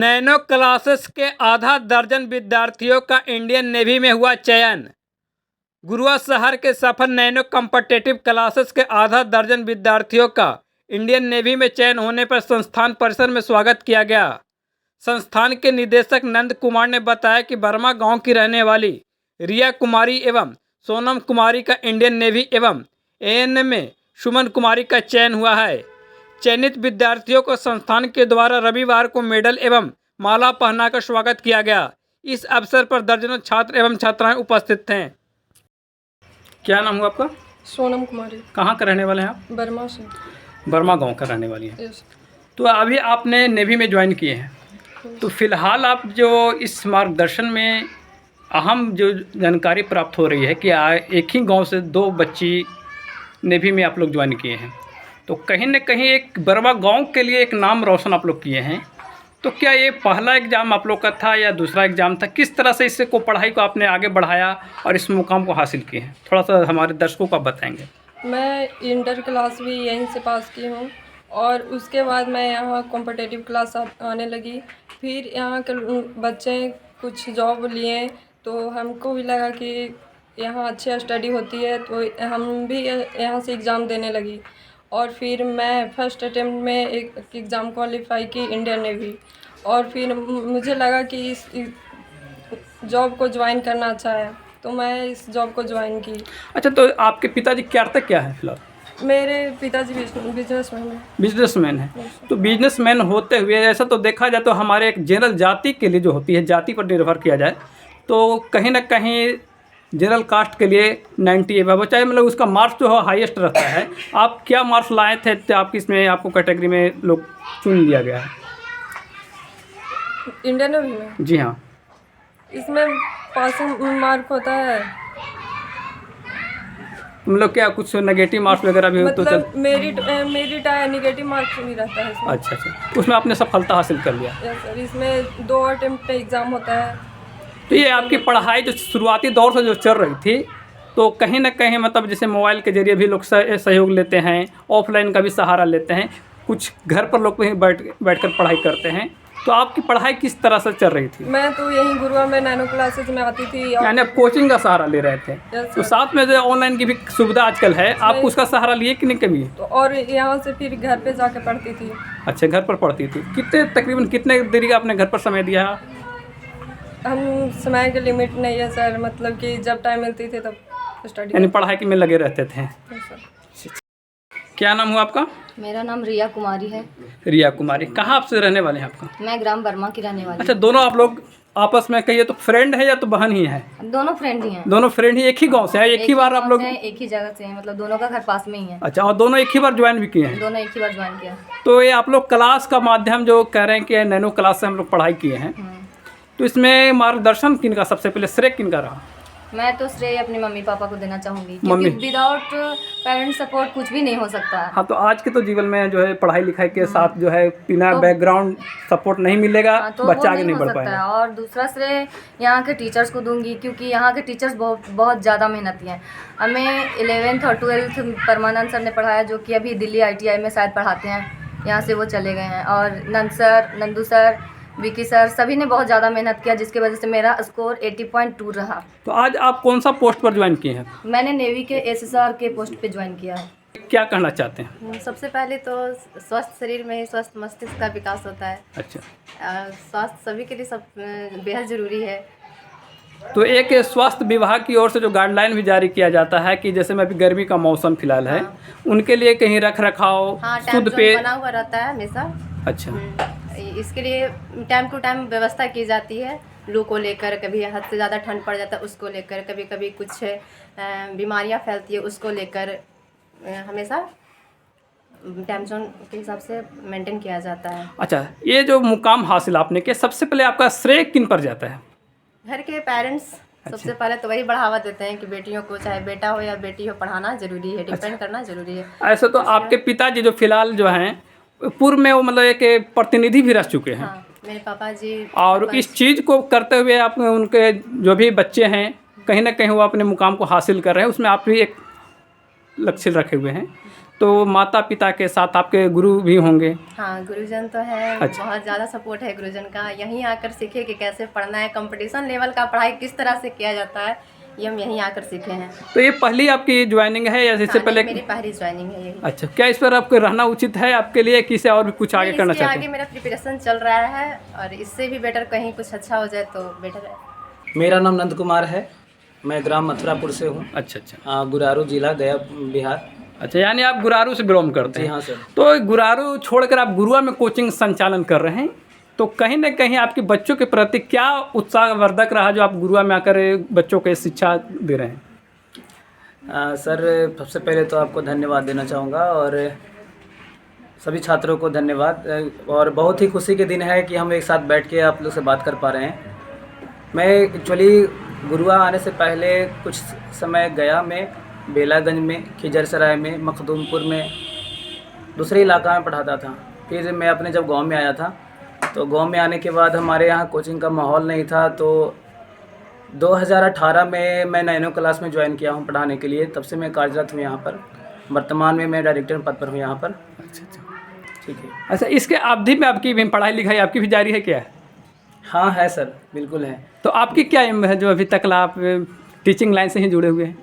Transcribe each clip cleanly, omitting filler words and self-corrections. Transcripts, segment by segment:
Nano classes के आधा दर्जन विद्यार्थियों का इंडियन नेवी में हुआ चयन। गुरुआ शहर के सफल नैनो कॉम्पिटिटिव क्लासेस के आधा दर्जन विद्यार्थियों का इंडियन नेवी में चयन होने पर संस्थान परिसर में स्वागत किया गया। संस्थान के निदेशक नंद कुमार ने बताया कि बर्मा गांव की रहने वाली रिया कुमारी एवं सोनम कुमारी का इंडियन नेवी एवं एएनएम में सुमन कुमारी का चयन हुआ है। चयनित विद्यार्थियों को संस्थान के द्वारा रविवार को मेडल एवं माला पहनाकर स्वागत किया गया। इस अवसर पर दर्जनों छात्र एवं छात्राएं उपस्थित थे। क्या नाम हुआ आपका? सोनम कुमारी। कहाँ का रहने वाले हैं आप? बर्मा से। बर्मा गांव का रहने वाली हैं। यस। तो अभी आपने नेवी में ज्वाइन किए हैं, तो फिलहाल आप जो इस मार्गदर्शन में अहम जो जानकारी प्राप्त हो रही है कि एक ही गांव से दो बच्ची नेवी में आप लोग ज्वाइन किए हैं, तो कहीं न कहीं एक बर्मा गांव के लिए एक नाम रोशन आप लोग किए हैं। तो क्या ये पहला एग्ज़ाम आप लोग का था या दूसरा एग्ज़ाम था? किस तरह से इससे को पढ़ाई को आपने आगे बढ़ाया और इस मुकाम को हासिल किए हैं, थोड़ा सा हमारे दर्शकों को आप बताएंगे। मैं इंटर क्लास भी यहीं से पास की हूँ और उसके बाद मैं यहाँ कॉम्पिटिटिव क्लास आने लगी। फिर यहाँ के बच्चे कुछ जॉब लिए तो हमको भी लगा कि यहाँ अच्छी स्टडी होती है, तो हम भी यहाँ से एग्ज़ाम देने लगी। और फिर मैं फर्स्ट अटेम्प्ट में एक एग्ज़ाम क्वालिफाई की इंडियन नेवी, और फिर मुझे लगा कि इस जॉब को ज्वाइन करना अच्छा है, तो मैं इस जॉब को ज्वाइन की। अच्छा, तो आपके पिताजी क्या है फिलहाल? मेरे पिताजी बिजनेसमैन हैं। बिजनेसमैन है। तो बिजनेसमैन होते हुए ऐसा तो देखा जाए तो हमारे एक जनरल जाति के लिए जो होती है, जाति पर निर्भर किया जाए तो कहीं ना कहीं जनरल कास्ट के लिए 90 एबव, चाहे मतलब उसका मार्क्स जो है हाईएस्ट रहता है। आप क्या मार्क्स लाए थे तो आप इसमें आपको कैटेगरी में लोग चुन लिया गया है? इंडियन नेवी में? जी हाँ। इसमें पासिंग मार्क होता है। मतलब क्या कुछ नेगेटिव मार्क्स वगैरह भी हो तो मतलब मेरिट नेगेटिव मार्क्स भी रहता है इसमें। अच्छा, उसमें आपने सफलता हासिल कर लिया। यस सर, इसमें 2 अटेम्प्ट पे एग्ज़ाम होता है। तो ये आपकी पढ़ाई जो शुरुआती दौर से जो चल रही थी, तो कहीं ना कहीं मतलब जैसे मोबाइल के जरिए भी लोग सहयोग लेते हैं, ऑफलाइन का भी सहारा लेते हैं, कुछ घर पर लोग कहीं बैठ कर पढ़ाई करते हैं, तो आपकी पढ़ाई किस तरह से चल रही थी? मैं तो यहीं गुरुआ में नैनो क्लासेज में आती थी। यानी आप कोचिंग का सहारा ले रहे थे? तो साथ में जो ऑनलाइन की भी सुविधा आजकल है, आप उसका सहारा लिए कि नहीं कभी? तो और यहाँ से फिर घर पे जाके पढ़ती थी। अच्छा, घर पर पढ़ती थी। तकरीबन कितने देरी का आपने घर पर समय दिया? हम समय की लिमिट नहीं है सर, मतलब कि जब टाइम मिलती थी तब स्टडी, यानी पढ़ाई में लगे रहते थे। क्या नाम हुआ आपका? मेरा नाम रिया कुमारी है। रिया कुमारी, कहाँ आपसे रहने वाले हैं आपका? मैं ग्राम बर्मा की रहने वाली अच्छा, दोनों आप लोग आपस में कहिए तो फ्रेंड है या तो बहन ही है? दोनों फ्रेंड ही हैं। दोनों फ्रेंड ही एक ही गांव से है? एक ही बार आप लोग? एक ही जगह से हैं, मतलब दोनों का घर पास में ही है। अच्छा, और दोनों एक ही बार ज्वाइन भी किए हैं? दोनों एक ही बार ज्वाइन किया। तो ये आप लोग क्लास का माध्यम जो कह रहे हैं कि नैनो क्लास से हम लोग पढ़ाई किए हैं, तो इसमें मार्गदर्शन किनका, सबसे पहले श्रेय किनका रहा? मैं तो श्रेय अपने मम्मी पापा को देना चाहूँगी, क्योंकि विदाउट पेरेंट्स सपोर्ट कुछ भी नहीं हो सकता है। हाँ, तो आज के तो जीवन में जो है पढ़ाई लिखाई के साथ जो है बिना बैकग्राउंड सपोर्ट नहीं मिलेगा, तो बच्चा आगे नहीं बढ़ पाएगा। और दूसरा श्रेय यहाँ के टीचर्स को दूंगी, क्योंकि यहाँ के टीचर्स बहुत ज़्यादा मेहनती हैं। हमें 11th और 12th परमानंद सर ने पढ़ाया, जो कि अभी दिल्ली ITI में शायद पढ़ाते हैं, यहाँ से वो चले गए हैं। और नंदू सर, विकी सर, सभी ने बहुत ज़्यादा मेहनत किया, जिसकी वजह से मेरा स्कोर 80.2 रहा। तो आज आप कौन सा पोस्ट पर ज्वाइन किए हैं? मैंने नेवी के SSR के पोस्ट पे ज्वाइन किया है। क्या कहना चाहते हैं? सबसे पहले तो स्वस्थ शरीर में ही स्वस्थ मस्तिष्क का विकास होता है। अच्छा, स्वास्थ्य सभी के लिए सब बेहद ज़रूरी है। तो एक स्वास्थ्य विभाग की ओर से जो गाइडलाइन भी जारी किया जाता है कि जैसे में अभी गर्मी का मौसम फिलहाल है, उनके लिए कहीं रख रखाव, शुद्ध पेय बना हुआ रहता है हमेशा। अच्छा, इसके लिए टाइम टू टाइम व्यवस्था की जाती है। लू को लेकर, कभी हद से ज़्यादा ठंड पड़ जाता है उसको लेकर, कभी कभी कुछ बीमारियां फैलती है उसको लेकर, हमेशा टाइम जोन के हिसाब से मेंटेन किया जाता है। अच्छा, ये जो मुकाम हासिल आपने किया, सबसे पहले आपका श्रेय किन पर जाता है? घर के पेरेंट्स सबसे पहले तो वही बढ़ावा देते हैं कि बेटियों को, चाहे बेटा हो या बेटी हो, पढ़ाना जरूरी है, डिपेंड करना जरूरी है। ऐसा तो आपके पिताजी जो फिलहाल जो हैं पूर्व में वो मतलब एक प्रतिनिधि भी रह चुके हैं। हाँ, मेरे पापा जी। और इस चीज़ को करते हुए आप उनके जो भी बच्चे हैं कहीं ना कहीं वो अपने मुकाम को हासिल कर रहे हैं, उसमें आप भी एक लक्ष्य रखे हुए हैं। तो माता पिता के साथ आपके गुरु भी होंगे। हाँ, गुरुजन तो है। अच्छा। बहुत ज़्यादा सपोर्ट है गुरुजन का। यहीं आकर सीखे कि कैसे पढ़ना है, कंपटीशन लेवल का पढ़ाई किस तरह से किया जाता है, ये हम यहीं आकर सीखे हैं। तो ये पहली आपकी ज्वाइनिंग है या इससे हाँ, पहले? नहीं, मेरी पहली ज्वाइनिंग है यही। अच्छा, क्या इस पर आपको रहना उचित है आपके लिए, कि इसे और भी कुछ आगे नहीं, करना इसके चाहते आगे हैं? मेरा प्रिपरेशन चल रहा है और इससे भी बेटर कहीं कुछ अच्छा हो जाए तो बेटर है। मेरा नाम नंद कुमार है, मैं ग्राम मथुरापुर से हूँ, अच्छा, गुरारू जिला, गया, बिहार। अच्छा, यानी आप गुरारू से बिलोंग करते जी हैं? हाँ सर। तो गुरारू छोड़कर आप गुरुआ में कोचिंग संचालन कर रहे हैं, तो कहीं ना कहीं आपके बच्चों के प्रति क्या उत्साहवर्धक रहा जो आप गुरुआ में आकर बच्चों को शिक्षा दे रहे हैं? सर, सबसे पहले तो आपको धन्यवाद देना चाहूँगा और सभी छात्रों को धन्यवाद। और बहुत ही खुशी के दिन है कि हम एक साथ बैठ के आप लोग से बात कर पा रहे हैं। मैं एक्चुअली गुरुआ आने से पहले कुछ समय गया में, बेलागंज में, खिजरसराय में, मखदूमपुर में, दूसरे इलाका में पढ़ाता था। फिर मैं अपने जब गांव में आया था, तो गांव में आने के बाद हमारे यहाँ कोचिंग का माहौल नहीं था, तो 2018 में मैं नैनो क्लास में ज्वाइन किया हूँ पढ़ाने के लिए। तब से मैं कार्यरत हूँ यहाँ पर। वर्तमान में मैं डायरेक्टर पद पर हूँ यहाँ पर। अच्छा, ठीक है। अच्छा, इसके अवधि में आपकी भी पढ़ाई लिखाई आपकी भी जारी है क्या? हाँ है सर, बिल्कुल है। तो आपकी क्या एम है जो अभी तक आप टीचिंग लाइन से ही जुड़े हुए हैं?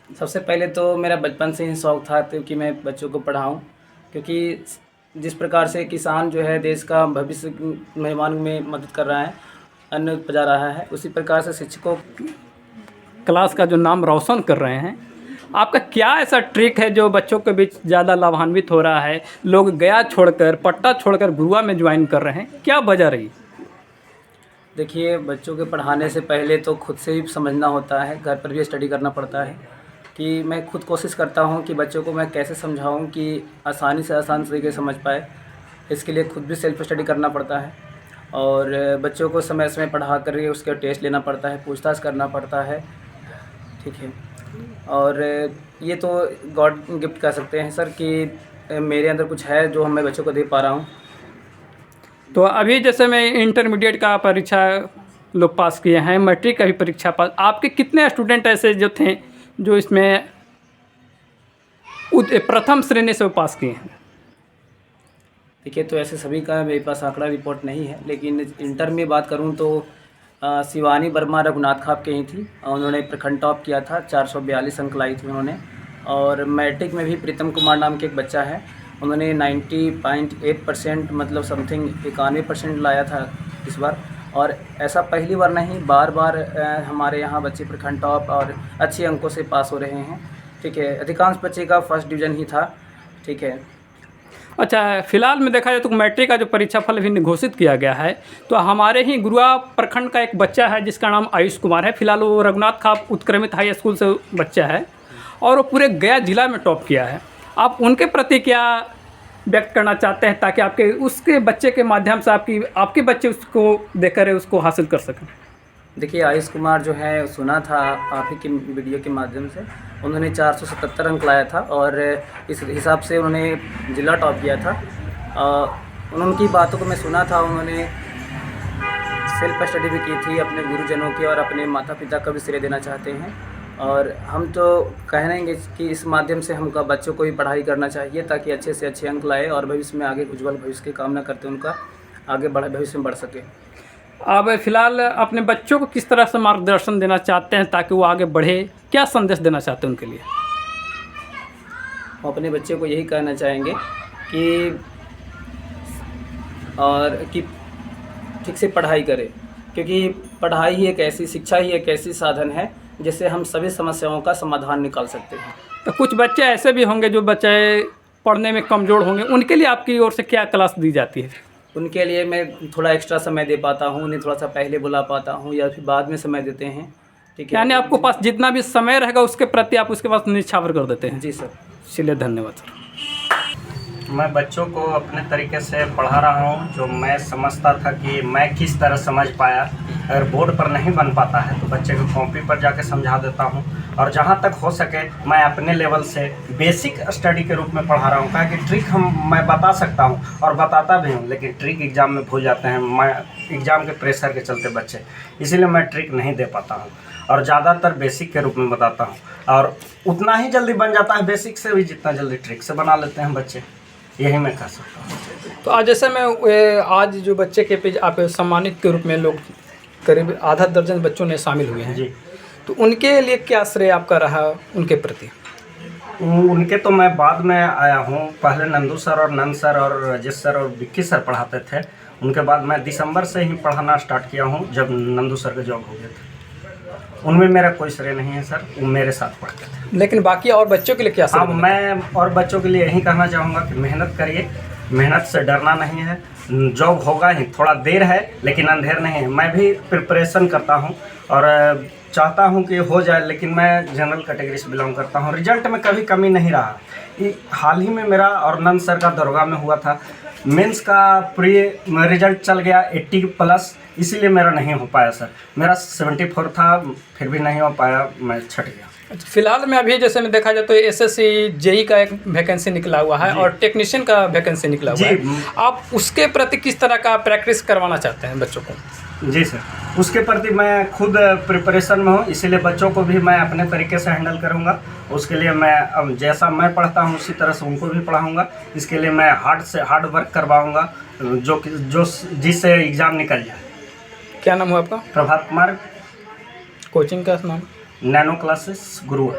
सबसे पहले तो मेरा बचपन से ही शौक़ था तो कि मैं बच्चों को पढ़ाऊँ, क्योंकि जिस प्रकार से किसान जो है देश का भविष्य निर्माण में मदद कर रहा है, अन्न उपजा रहा है, उसी प्रकार से शिक्षकों क्लास का जो नाम रोशन कर रहे हैं, आपका क्या ऐसा ट्रिक है जो बच्चों के बीच ज़्यादा लाभान्वित हो रहा है? लोग गया छोड़कर, पट्टा छोड़कर गुरुआ में ज्वाइन कर रहे हैं, क्या वजह रही? देखिए, बच्चों के पढ़ाने से पहले तो खुद से ही समझना होता है, घर पर भी स्टडी करना पड़ता है। कि मैं खुद कोशिश करता हूँ कि बच्चों को मैं कैसे समझाऊँ कि आसानी से आसान तरीके से समझ पाए। इसके लिए खुद भी सेल्फ स्टडी करना पड़ता है और बच्चों को समय समय पढ़ा कर उसका टेस्ट लेना पड़ता है, पूछताछ करना पड़ता है। ठीक है। और ये तो गॉड गिफ्ट कह सकते हैं सर कि मेरे अंदर कुछ है जो मैं बच्चों को दे पा रहा हूँ। तो अभी जैसे मैं इंटरमीडिएट का परीक्षा लोग पास किए हैं, मैट्रिक का भी परीक्षा पास, आपके कितने स्टूडेंट ऐसे जो थे जो इसमें प्रथम श्रेणी से वो पास किए हैं? देखिए, तो ऐसे सभी का मेरे पास आंकड़ा रिपोर्ट नहीं है, लेकिन इंटर में बात करूं तो शिवानी वर्मा रघुनाथ खाप के ही थी। उन्होंने प्रखंड टॉप किया था, 442 अंक लाई थी उन्होंने। और मैट्रिक में भी प्रीतम कुमार नाम के एक बच्चा है, उन्होंने 90.8% मतलब समथिंग 91% लाया था इस बार। और ऐसा पहली बार नहीं, बार बार हमारे यहाँ बच्चे प्रखंड टॉप और अच्छे अंकों से पास हो रहे हैं। ठीक है। अधिकांश बच्चे का फर्स्ट डिवीज़न ही था। ठीक है। अच्छा, फिलहाल में देखा जाए तो मैट्रिक का जो परीक्षा फल भी घोषित किया गया है, तो हमारे ही गुरुआ प्रखंड का एक बच्चा है जिसका नाम आयुष कुमार है। फिलहाल वो रघुनाथ खाप उत्क्रमित हाई स्कूल से बच्चा है और वो पूरे गया जिला में टॉप किया है। आप उनके प्रति क्या व्यक्त करना चाहते हैं ताकि आपके उसके बच्चे के माध्यम से आपके बच्चे उसको देखकर उसको हासिल कर सकें? देखिए, आयुष कुमार जो है, सुना था आप ही की वीडियो के माध्यम से, उन्होंने 477 अंक लाया था और इस हिसाब से उन्होंने जिला टॉप किया था। उनकी बातों को मैं सुना था, उन्होंने सेल्फ स्टडी भी की थी, अपने गुरुजनों की और अपने माता पिता का भी श्रेय देना चाहते हैं। और हम तो कहेंगे कि इस माध्यम से हमका बच्चों को भी पढ़ाई करना चाहिए ताकि अच्छे से अच्छे अंक लाए और भविष्य में आगे उज्ज्वल भविष्य की कामना करते उनका आगे भविष्य में बढ़ सके। आप फिलहाल अपने बच्चों को किस तरह से मार्गदर्शन देना चाहते हैं ताकि वो आगे बढ़े? क्या संदेश देना चाहते हैं उनके लिए? हम अपने बच्चे को यही कहना चाहेंगे कि ठीक से पढ़ाई करें, क्योंकि पढ़ाई ही एक ऐसी, शिक्षा ही एक ऐसी साधन है जिससे हम सभी समस्याओं का समाधान निकाल सकते हैं। तो कुछ बच्चे ऐसे भी होंगे जो बच्चे पढ़ने में कमज़ोर होंगे, उनके लिए आपकी ओर से क्या क्लास दी जाती है? उनके लिए मैं थोड़ा एक्स्ट्रा समय दे पाता हूँ, उन्हें थोड़ा सा पहले बुला पाता हूँ या फिर बाद में समय देते हैं। ठीक है। यानी आपको पास जितना भी समय रहेगा उसके प्रति आप उसके पास निछावर कर देते हैं? जी सर। चलिए, धन्यवाद सर। मैं बच्चों को अपने तरीके से पढ़ा रहा हूँ जो मैं समझता था कि मैं किस तरह समझ पाया। अगर बोर्ड पर नहीं बन पाता है तो बच्चे को कॉपी पर जाके समझा देता हूँ। और जहाँ तक हो सके मैं अपने लेवल से बेसिक स्टडी के रूप में पढ़ा रहा हूँ। कहा कि ट्रिक मैं बता सकता हूँ और बताता भी हूँ, लेकिन ट्रिक एग्ज़ाम में भूल जाते हैं। मैं एग्ज़ाम के प्रेशर के चलते बच्चे, इसीलिए मैं ट्रिक नहीं दे पाता हूँ और ज़्यादातर बेसिक के रूप में बताता हूँ। और उतना ही जल्दी बन जाता है बेसिक से भी जितना जल्दी ट्रिक से बना लेते हैं बच्चे। यही मैं कह सकता हूँ। तो आज जैसे मैं आज जो बच्चे के पेज आप सम्मानित के रूप में लोग करीब आधा दर्जन बच्चों ने शामिल हुए हैं जी, तो उनके लिए क्या श्रेय आपका रहा उनके प्रति? उनके तो मैं बाद में आया हूँ। पहले नंदू सर और नंद सर और राजेश सर और विक्की सर पढ़ाते थे। उनके बाद मैं दिसंबर से ही पढ़ाना स्टार्ट किया हूँ जब नंदू सर के जॉब हो गए थे। उनमें मेरा कोई श्रेय नहीं है सर, वो मेरे साथ पढ़ते थे। लेकिन बाकी और बच्चों के लिए क्या हाँ, श्रेय? मैं और बच्चों के लिए यही कहना चाहूँगा कि मेहनत करिए, मेहनत से डरना नहीं है। जॉब होगा ही, थोड़ा देर है लेकिन अंधेर नहीं है। मैं भी प्रिपरेशन करता हूँ और चाहता हूँ कि हो जाए, लेकिन मैं जनरल कैटेगरी से बिलोंग करता हूँ। रिजल्ट में कभी कमी नहीं रहा। हाल ही में मेरा और नंद सर का दरोगा में हुआ था। मेंस का प्री रिजल्ट चल गया 80+, इसीलिए मेरा नहीं हो पाया सर। मेरा 74 था, फिर भी नहीं हो पाया, मैं छट गया। फिलहाल में अभी जैसे में देखा जाए तो एसएससी जेई का एक वैकेंसी निकला हुआ है और टेक्नीशियन का वैकेंसी निकला हुआ है। आप उसके प्रति किस तरह का प्रैक्टिस करवाना चाहते हैं बच्चों को? जी सर, उसके प्रति मैं खुद प्रिपरेशन में हूँ, इसीलिए बच्चों को भी मैं अपने तरीके से हैंडल करूँगा। उसके लिए मैं अब जैसा मैं पढ़ता हूँ उसी तरह से उनको भी पढ़ाऊँगा। इसके लिए मैं हार्ड वर्क करवाऊँगा जिससे एग्ज़ाम निकल जाए। क्या नाम हुआ आपका? प्रभात कुमार, कोचिंग का नाम? Nano classes Gurua.